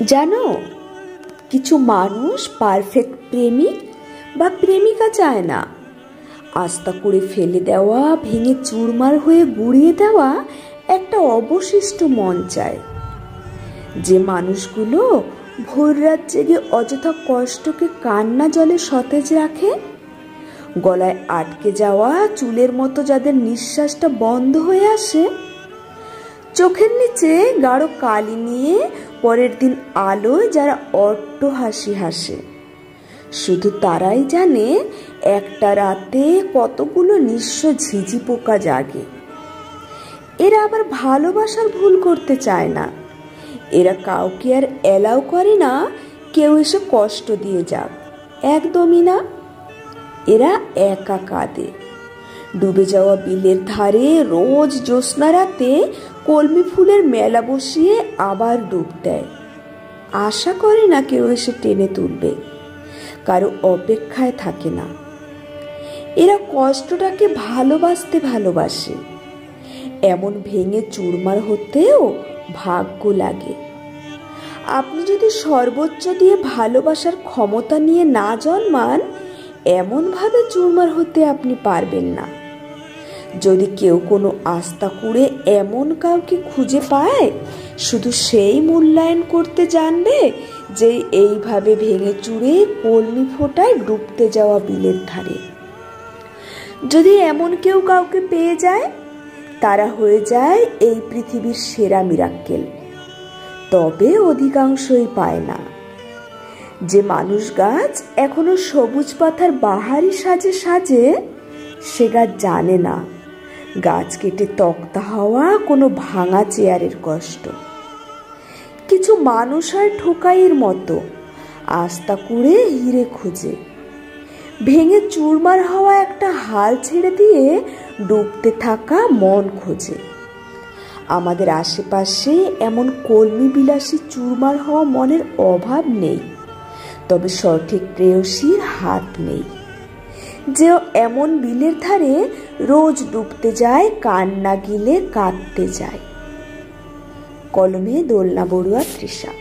জানো, কিছু মানুষ পারফেক্ট প্রেমিক বা প্রেমিকা চায় না। আস্তা করে ফেলে দেওয়া, ভেঙে চুরমার হয়ে গুঁড়িয়ে দেওয়া একটা অবশিষ্ট মন চায়। যে মানুষগুলো ভোর রাত জেগে অযথা কষ্টকে কান্না জলে সতেজ রাখে, গলায় আটকে যাওয়া চুলের মতো যাদের নিঃশ্বাসটা বন্ধ হয়ে আসে, চোখের নিচে গাঢ় কালি নিয়ে পরের দিন আলোয় যারা অট্ট হাসি হাসে, শুধু তারাই জানে একটা রাতে কতগুলো নিঃস্ব ঝিঝি পোকা জাগে। এরা আবার ভালোবাসার ভুল করতে চায় না। এরা কাউকে আর অ্যালাউ করে না কেউ এসে কষ্ট দিয়ে যাক, একদমই না। এরা একা কাঁদে, ডুবে যাওয়া বিলের ধারে রোজ জ্যোৎস্না রাতে কলমি ফুলের মেলা বসিয়ে আবার ডুব দেয়। আশা করে না কেউ এসে টেনে তুলবে, কারো অপেক্ষায় থাকে না। এরা কষ্টটাকে ভালোবাসে। এমন ভেঙে চুরমার হতেও ভাগ্য লাগে। আপনি যদি সর্বোচ্চ দিয়ে ভালোবাসার ক্ষমতা নিয়ে না জন্মান, এমনভাবে চুরমার হতে আপনি পারবেন না। যদি কেউ কোনো আস্থা করে এমন কাউকে খুঁজে পায়, শুধু সেই মূল্যায়ন করতে জানবে যে এইভাবে ভেঙে চুরে কলমি ফোটায় ডুবতে যাওয়া বিলের ধারে। যদি এমন কেউ কাউকে পেয়ে যায়, তারা হয়ে যায় এই পৃথিবীর সেরা মিরাক্কেল। তবে অধিকাংশই পায় না। যে মানুষ গাছ এখনো সবুজ পাতার বাহারি সাজে, সে গাছ জানে না গাছ কেটে তক্তা হওয়া কোনো ভাঙা চেয়ারের কষ্ট। কিছু মানুষ হয় ঠোকাইয়ের মতো, আস্তা করে হিরে খুঁজে, ভেঙে চুরমার হওয়া একটা হাল ছেড়ে দিয়ে ডুবতে থাকা মন খোঁজে। আমাদের আশেপাশে এমন কলমি বিলাসী চুরমার হওয়া মনের অভাব নেই, তবে সঠিক প্রেয়সীর হাত নেই। যে এমন বিলের ধারে রোজ ডুবতে যায়, কান্না গিলে কাঁদতে যায়। কলমে দোলনা বড়ুয়া তৃষা।